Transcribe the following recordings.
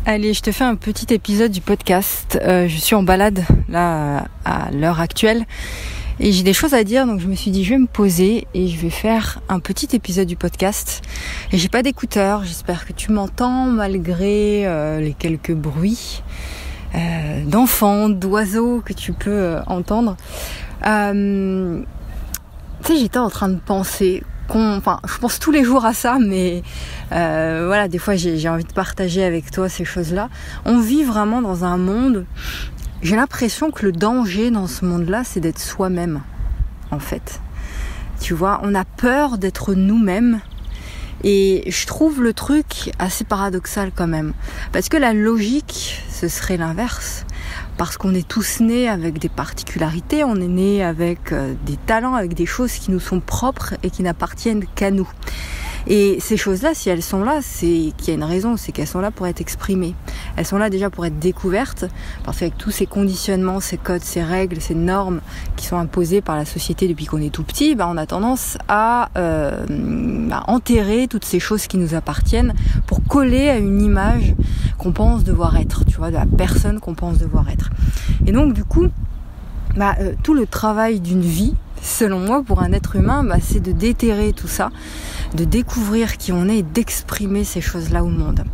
Allez, je te fais un petit épisode du podcast. Je suis en balade là à l'heure actuelle et j'ai des choses à dire, donc je me suis dit je vais me poser et je vais faire un petit épisode du podcast. Et j'ai pas d'écouteurs, j'espère que tu m'entends malgré les quelques bruits d'enfants, d'oiseaux que tu peux entendre. Tu sais, j'étais en train de penser. Je pense tous les jours à ça, mais voilà, des fois j'ai envie de partager avec toi ces choses-là. On vit vraiment dans un monde, j'ai l'impression que le danger dans ce monde-là, c'est d'être soi-même, en fait. Tu vois, on a peur d'être nous-mêmes, et je trouve le truc assez paradoxal quand même. Parce que la logique, ce serait l'inverse. Parce qu'on est tous nés avec des particularités, on est nés avec des talents, avec des choses qui nous sont propres et qui n'appartiennent qu'à nous. Et ces choses-là, si elles sont là, c'est qu'il y a une raison, c'est qu'elles sont là pour être exprimées. Elles sont là déjà pour être découvertes, parce qu'avec tous ces conditionnements, ces codes, ces règles, ces normes qui sont imposées par la société depuis qu'on est tout petit, on a tendance à enterrer toutes ces choses qui nous appartiennent pour coller à une image qu'on pense devoir être, tu vois, de la personne qu'on pense devoir être. Et donc du coup, tout le travail d'une vie, selon moi, pour un être humain, c'est de déterrer tout ça, de découvrir qui on est et d'exprimer ces choses-là au monde.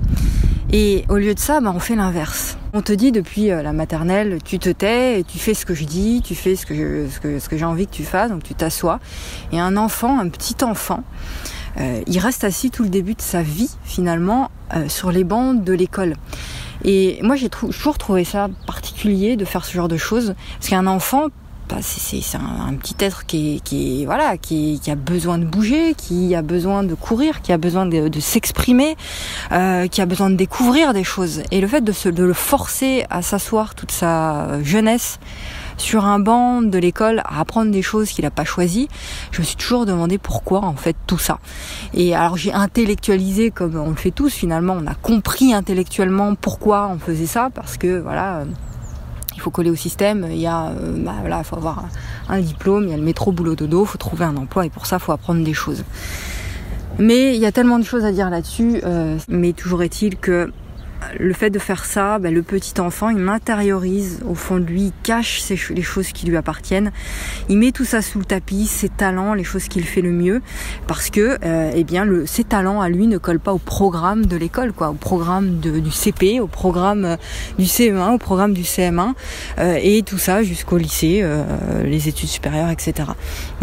Et au lieu de ça, on fait l'inverse. On te dit depuis la maternelle, tu te tais et tu fais ce que je dis, tu fais ce que j'ai envie que tu fasses, donc tu t'assois. Et un petit enfant, il reste assis tout le début de sa vie, finalement, sur les bancs de l'école. Et moi, j'ai toujours trouvé ça particulier de faire ce genre de choses, parce qu'un enfant, c'est un petit être qui a besoin de bouger, qui a besoin de courir, qui a besoin de s'exprimer, qui a besoin de découvrir des choses. Et le fait de le forcer à s'asseoir toute sa jeunesse sur un banc de l'école à apprendre des choses qu'il n'a pas choisies, je me suis toujours demandé pourquoi en fait tout ça. Et alors j'ai intellectualisé comme on le fait tous finalement, on a compris intellectuellement pourquoi on faisait ça, parce que il faut coller au système, il y a faut avoir un diplôme, il y a le métro boulot dodo, il faut trouver un emploi et pour ça il faut apprendre des choses. Mais il y a tellement de choses à dire là-dessus, mais toujours est-il que le fait de faire ça, le petit enfant, il l'intériorise au fond de lui, il cache les choses qui lui appartiennent, il met tout ça sous le tapis, ses talents, les choses qu'il fait le mieux, parce que ses talents à lui ne collent pas au programme de l'école, au programme du CP, au programme du CE1, au programme du CM1, et tout ça jusqu'au lycée, les études supérieures, etc.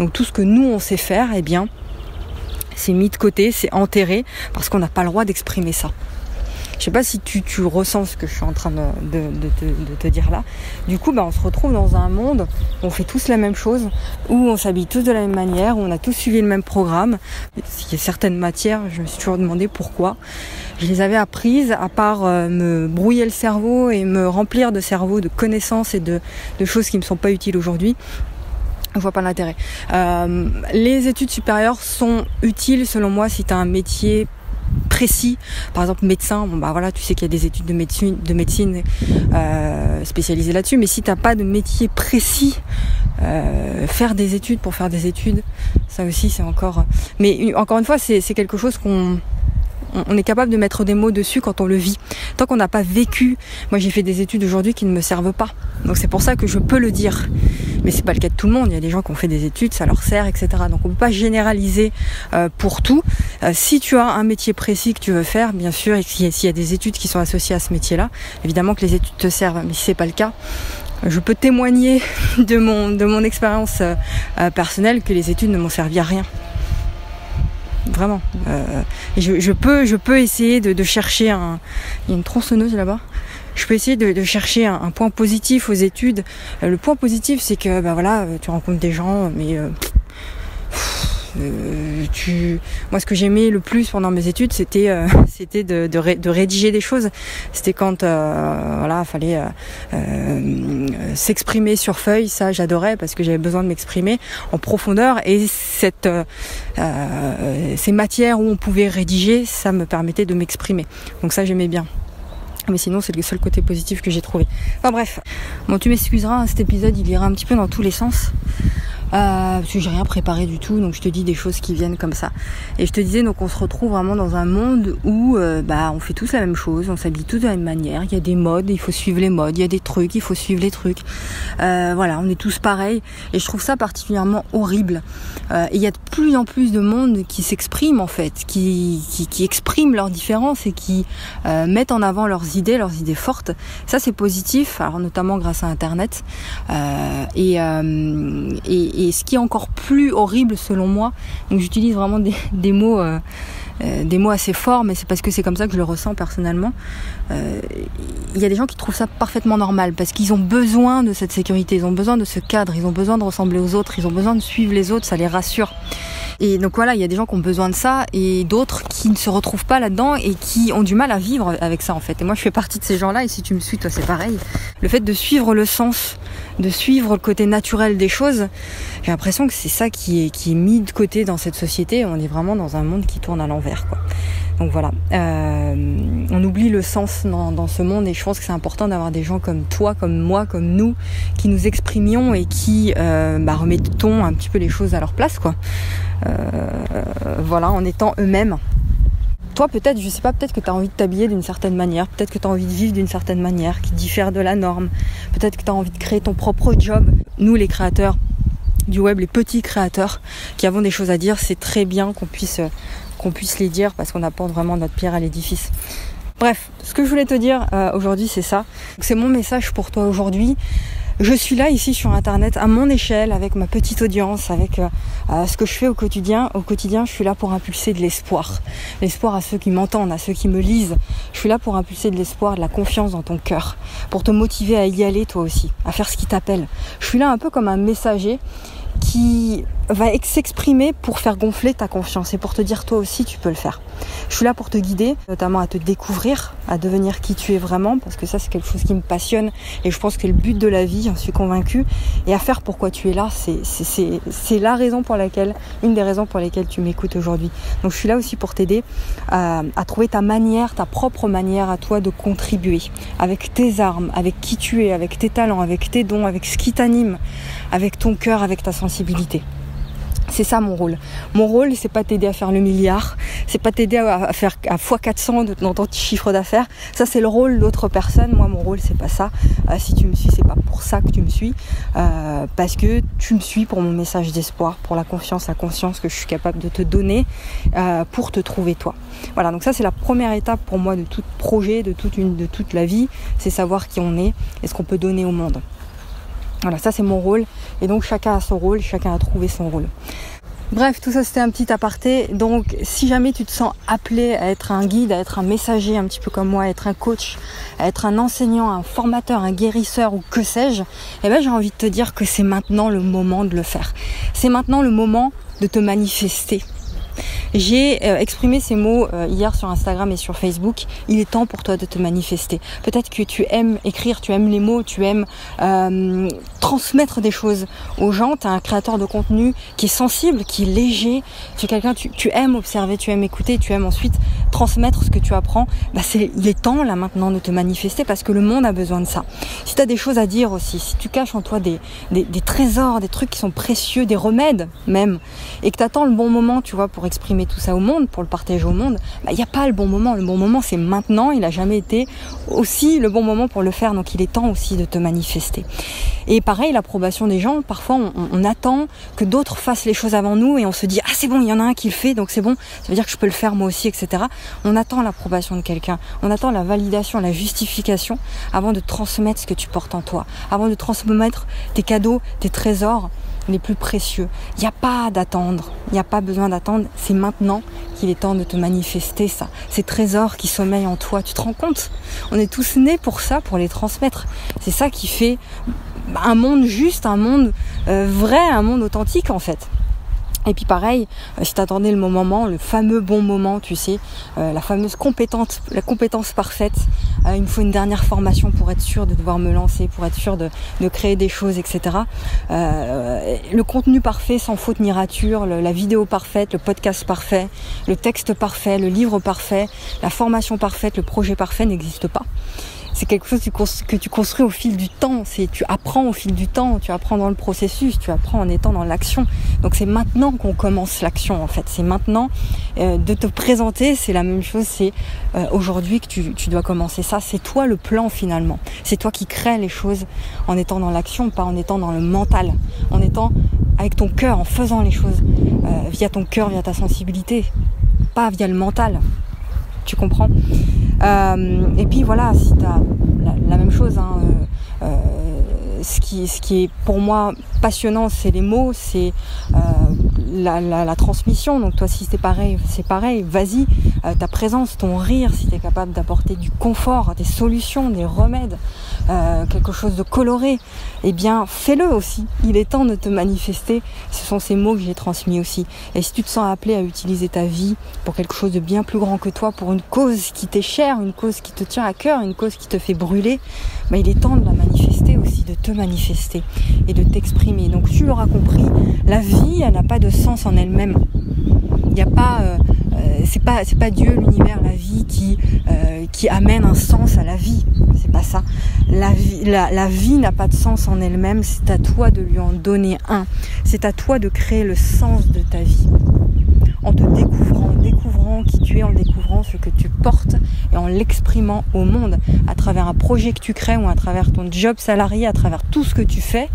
Donc tout ce que nous on sait faire, c'est mis de côté, c'est enterré, parce qu'on n'a pas le droit d'exprimer ça. Je sais pas si tu ressens ce que je suis en train de te dire là. Du coup, on se retrouve dans un monde où on fait tous la même chose, où on s'habille tous de la même manière, où on a tous suivi le même programme. Il y a certaines matières, je me suis toujours demandé pourquoi. Je les avais apprises, à part me brouiller le cerveau et me remplir de cerveau, de connaissances et de choses qui me sont pas utiles aujourd'hui. Je vois pas l'intérêt. Les études supérieures sont utiles, selon moi, si tu as un métier précis, par exemple médecin, tu sais qu'il y a des études de médecine spécialisées là-dessus, mais si t'as pas de métier précis, faire des études pour faire des études, ça aussi c'est encore une fois c'est quelque chose qu'on est capable de mettre des mots dessus quand on le vit. Tant qu'on n'a pas vécu, moi j'ai fait des études aujourd'hui qui ne me servent pas, donc c'est pour ça que je peux le dire. Mais c'est pas le cas de tout le monde, il y a des gens qui ont fait des études, ça leur sert, etc. Donc on peut pas généraliser pour tout. Si tu as un métier précis que tu veux faire, bien sûr, et s'il y a des études qui sont associées à ce métier-là, évidemment que les études te servent, mais si c'est pas le cas, je peux témoigner de mon expérience personnelle que les études ne m'ont servi à rien. Vraiment. Je peux essayer de chercher il y a une tronçonneuse là-bas. Je peux essayer de chercher un point positif aux études. Le point positif, c'est que tu rencontres des gens, mais moi ce que j'aimais le plus pendant mes études, c'était de rédiger des choses. C'était quand fallait s'exprimer sur feuille. Ça j'adorais parce que j'avais besoin de m'exprimer en profondeur, et ces matières où on pouvait rédiger, ça me permettait de m'exprimer. Donc ça j'aimais bien. Mais sinon c'est le seul côté positif que j'ai trouvé. Enfin bref, tu m'excuseras, cet épisode il ira un petit peu dans tous les sens. parce que j'ai rien préparé du tout, donc je te dis des choses qui viennent comme ça. Et je te disais, donc on se retrouve vraiment dans un monde où on fait tous la même chose, on s'habille tous de la même manière, il y a des modes, il faut suivre les modes, il y a des trucs, il faut suivre les trucs. Voilà, on est tous pareils, et je trouve ça particulièrement horrible. Et il y a de plus en plus de monde qui s'exprime en fait, qui expriment leurs différences et qui mettent en avant leurs idées fortes. Ça c'est positif, alors notamment grâce à Internet. Et ce qui est encore plus horrible selon moi, donc j'utilise vraiment des mots assez forts, mais c'est parce que c'est comme ça que je le ressens personnellement. Il y a des gens qui trouvent ça parfaitement normal parce qu'ils ont besoin de cette sécurité, ils ont besoin de ce cadre, ils ont besoin de ressembler aux autres, ils ont besoin de suivre les autres, ça les rassure. Et donc voilà, il y a des gens qui ont besoin de ça et d'autres qui ne se retrouvent pas là-dedans et qui ont du mal à vivre avec ça en fait. Et moi je fais partie de ces gens-là, et si tu me suis, toi c'est pareil. Le fait de suivre le sens, de suivre le côté naturel des choses, j'ai l'impression que c'est ça qui est mis de côté dans cette société. On est vraiment dans un monde qui tourne à l'envers, quoi. Donc voilà, on oublie le sens dans ce monde, et je pense que c'est important d'avoir des gens comme toi, comme moi, comme nous, qui nous exprimions et qui remettons un petit peu les choses à leur place, quoi. Voilà, en étant eux-mêmes. Toi peut-être, je sais pas, peut-être que tu as envie de t'habiller d'une certaine manière, peut-être que tu as envie de vivre d'une certaine manière qui diffère de la norme, peut-être que tu as envie de créer ton propre job. Nous les créateurs du web, les petits créateurs qui avons des choses à dire, c'est très bien qu'on puisse les dire parce qu'on apporte vraiment notre pierre à l'édifice. Bref, ce que je voulais te dire aujourd'hui, c'est ça. C'est mon message pour toi aujourd'hui. Je suis là ici sur Internet à mon échelle, avec ma petite audience, avec ce que je fais au quotidien. Au quotidien, je suis là pour impulser de l'espoir. L'espoir à ceux qui m'entendent, à ceux qui me lisent. Je suis là pour impulser de l'espoir, de la confiance dans ton cœur, pour te motiver à y aller toi aussi, à faire ce qui t'appelle. Je suis là un peu comme un messager qui va s'exprimer pour faire gonfler ta confiance et pour te dire toi aussi tu peux le faire. Je suis là pour te guider, notamment à te découvrir, à devenir qui tu es vraiment, parce que ça c'est quelque chose qui me passionne et je pense que c'est le but de la vie, j'en suis convaincue, et à faire pourquoi tu es là, c'est la raison pour laquelle, une des raisons pour lesquelles tu m'écoutes aujourd'hui. Donc je suis là aussi pour t'aider à trouver ta manière, ta propre manière à toi de contribuer, avec tes armes, avec qui tu es, avec tes talents, avec tes dons, avec ce qui t'anime, avec ton cœur, avec ta sensibilité. C'est ça mon rôle. Mon rôle, c'est pas t'aider à faire le milliard, c'est pas t'aider à faire à x400 dans ton chiffre d'affaires. Ça, c'est le rôle d'autres personnes. Moi, mon rôle, c'est pas ça. Si tu me suis, c'est pas pour ça que tu me suis, parce que tu me suis pour mon message d'espoir, pour la confiance, la conscience que je suis capable de te donner pour te trouver toi. Voilà. Donc ça, c'est la première étape pour moi de tout projet, de toute la vie, c'est savoir qui on est et ce qu'on peut donner au monde. Voilà, ça c'est mon rôle, et donc chacun a son rôle, chacun a trouvé son rôle. Bref, tout ça c'était un petit aparté. Donc si jamais tu te sens appelé à être un guide, à être un messager un petit peu comme moi, à être un coach, à être un enseignant, un formateur, un guérisseur ou que sais-je, j'ai envie de te dire que c'est maintenant le moment de le faire. C'est maintenant le moment de te manifester. J'ai exprimé ces mots hier sur Instagram et sur Facebook. Il est temps pour toi de te manifester. Peut-être que tu aimes écrire, tu aimes les mots, tu aimes transmettre des choses aux gens. Tu es un créateur de contenu qui est sensible, qui est léger. Tu es quelqu'un, tu aimes observer, tu aimes écouter, tu aimes ensuite transmettre ce que tu apprends. Il est temps là maintenant de te manifester parce que le monde a besoin de ça. Si tu as des choses à dire aussi, si tu caches en toi des trésors, des trucs qui sont précieux, des remèdes même, et que tu attends le bon moment, tu vois, pour exprimer tout ça au monde, pour le partager au monde, il n'y a pas le bon moment. Le bon moment, c'est maintenant. Il n'a jamais été aussi le bon moment pour le faire. Donc, il est temps aussi de te manifester. Et pareil, l'approbation des gens. Parfois, on attend que d'autres fassent les choses avant nous et on se dit « Ah, c'est bon, il y en a un qui le fait, donc c'est bon. Ça veut dire que je peux le faire moi aussi, etc. » On attend l'approbation de quelqu'un. On attend la validation, la justification avant de transmettre ce que tu portes en toi. Avant de transmettre tes cadeaux, tes trésors les plus précieux. Il n'y a pas d'attendre, il n'y a pas besoin d'attendre, c'est maintenant qu'il est temps de te manifester ça. Ces trésors qui sommeillent en toi, tu te rends compte ? On est tous nés pour ça, pour les transmettre. C'est ça qui fait un monde juste, un monde vrai, un monde authentique en fait. Et puis pareil, si t'attendais le bon moment, le fameux bon moment, tu sais, la fameuse compétence parfaite, il me faut une dernière formation pour être sûr de devoir me lancer, pour être sûr de créer des choses, etc. Le contenu parfait, sans faute ni rature, la vidéo parfaite, le podcast parfait, le texte parfait, le livre parfait, la formation parfaite, le projet parfait n'existe pas. c'est quelque chose que tu construis au fil du temps. Tu apprends au fil du temps, tu apprends dans le processus, tu apprends en étant dans l'action. Donc c'est maintenant qu'on commence l'action en fait. C'est maintenant de te présenter, c'est la même chose. C'est aujourd'hui que tu dois commencer ça. C'est toi le plan finalement. C'est toi qui crée les choses en étant dans l'action, pas en étant dans le mental, en étant avec ton cœur, en faisant les choses via ton cœur, via ta sensibilité, pas via le mental. Tu comprends ? Et puis voilà, si tu as la même chose, ce qui est pour moi passionnant, c'est les mots, c'est la transmission. Donc toi, si c'est pareil, vas-y, ta présence, ton rire, si tu es capable d'apporter du confort, des solutions, des remèdes, quelque chose de coloré, eh bien fais-le aussi. Il est temps de te manifester. Ce sont ces mots que j'ai transmis aussi. Et si tu te sens appelé à utiliser ta vie pour quelque chose de bien plus grand que toi, pour une cause qui t'est chère, une cause qui te tient à cœur, une cause qui te fait brûler, il est temps de la manifester aussi, de te manifester et de t'exprimer. Donc tu l'auras compris, la vie, elle n'a pas de sens en elle-même. Il n'y a pas, c'est pas Dieu, l'univers, la vie qui amène un sens à la vie. C'est pas ça. La vie n'a pas de sens en elle-même. C'est à toi de lui en donner un. C'est à toi de créer le sens de ta vie. En te découvrant qui tu es, en découvrant ce que tu portes et en l'exprimant au monde à travers un projet que tu crées ou à travers ton job salarié, à travers tout ce que tu fais.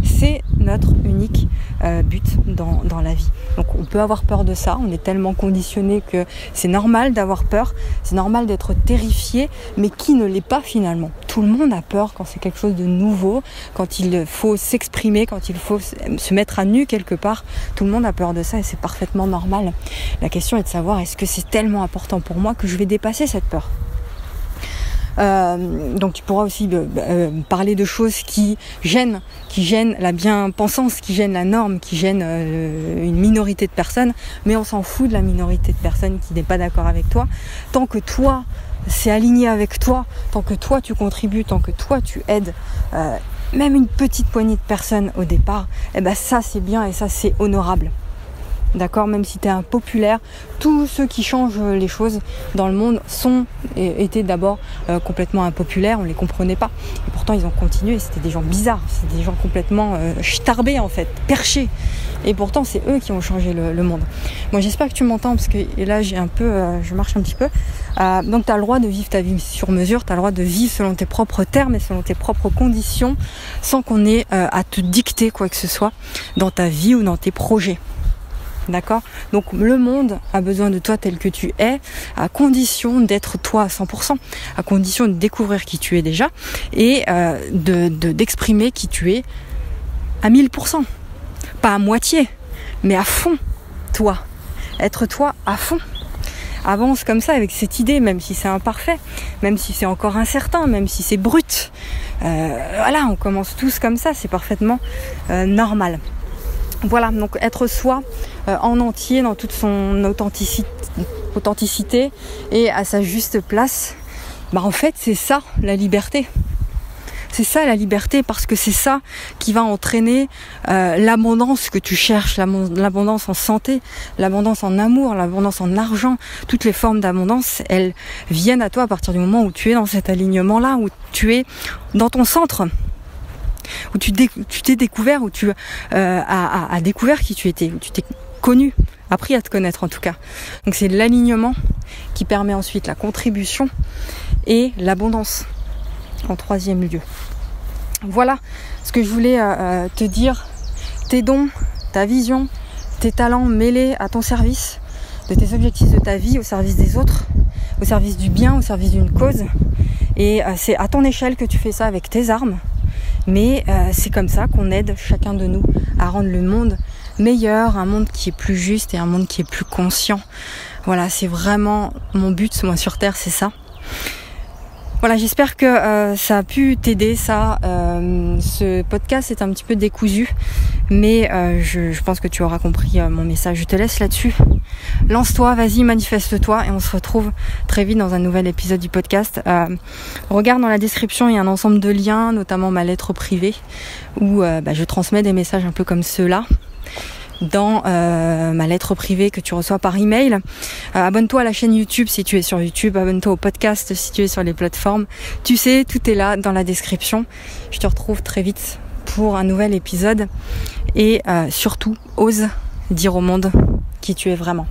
C'est notre unique but dans la vie. Donc on peut avoir peur de ça, on est tellement conditionné que c'est normal d'avoir peur, c'est normal d'être terrifié, mais qui ne l'est pas finalement ? Tout le monde a peur quand c'est quelque chose de nouveau, quand il faut s'exprimer, quand il faut se mettre à nu quelque part. Tout le monde a peur de ça et c'est parfaitement normal. La question est de savoir, est-ce que c'est tellement important pour moi que je vais dépasser cette peur ? Donc tu pourras aussi parler de choses qui gênent la bien-pensance, qui gênent la norme, qui gênent une minorité de personnes, mais on s'en fout de la minorité de personnes qui n'est pas d'accord avec toi. Tant que toi, c'est aligné avec toi, tant que toi tu contribues, tant que toi tu aides, même une petite poignée de personnes au départ, ça c'est bien et ça c'est honorable. D'accord, même si tu es impopulaire, tous ceux qui changent les choses dans le monde étaient d'abord complètement impopulaires, on les comprenait pas. Et pourtant ils ont continué, c'était des gens bizarres, c'était des gens complètement starbés en fait, perchés. Et pourtant c'est eux qui ont changé le monde. Moi j'espère que tu m'entends parce que là je marche un petit peu. Donc tu as le droit de vivre ta vie sur mesure, tu as le droit de vivre selon tes propres termes et selon tes propres conditions, sans qu'on ait à te dicter quoi que ce soit dans ta vie ou dans tes projets. D'accord ? Donc le monde a besoin de toi tel que tu es, à condition d'être toi à 100%, à condition de découvrir qui tu es déjà et d'exprimer qui tu es à 1000%. Pas à moitié, mais à fond, toi. Être toi à fond. Avance comme ça avec cette idée, même si c'est imparfait, même si c'est encore incertain, même si c'est brut. Voilà, on commence tous comme ça, c'est parfaitement normal. Voilà, donc être soi en entier dans toute son authenticité et à sa juste place, en fait c'est ça la liberté. C'est ça la liberté parce que c'est ça qui va entraîner l'abondance que tu cherches, l'abondance en santé, l'abondance en amour, l'abondance en argent. Toutes les formes d'abondance, elles viennent à toi à partir du moment où tu es dans cet alignement-là, où tu es dans ton centre. Où tu t'es découvert, où tu as découvert qui tu étais, où tu t'es connu, appris à te connaître en tout cas. Donc c'est l'alignement qui permet ensuite la contribution et l'abondance en troisième lieu. Voilà ce que je voulais te dire. Tes dons, ta vision, tes talents mêlés à ton service, de tes objectifs de ta vie, au service des autres, au service du bien, au service d'une cause. Et c'est à ton échelle que tu fais ça avec tes armes. Mais c'est comme ça qu'on aide chacun de nous à rendre le monde meilleur, un monde qui est plus juste et un monde qui est plus conscient. Voilà, c'est vraiment mon but, moi sur Terre, c'est ça. Voilà, j'espère que ça a pu t'aider, ça. Ce podcast est un petit peu décousu, mais je pense que tu auras compris mon message. Je te laisse là-dessus. Lance-toi, vas-y, manifeste-toi et on se retrouve très vite dans un nouvel épisode du podcast. Regarde dans la description, il y a un ensemble de liens, notamment ma lettre privée, où je transmets des messages un peu comme ceux-là. dans ma lettre privée que tu reçois par email. Abonne-toi à la chaîne YouTube si tu es sur YouTube, abonne-toi au podcast si tu es sur les plateformes. Tu sais, tout est là dans la description. Je te retrouve très vite pour un nouvel épisode et surtout, ose dire au monde qui tu es vraiment.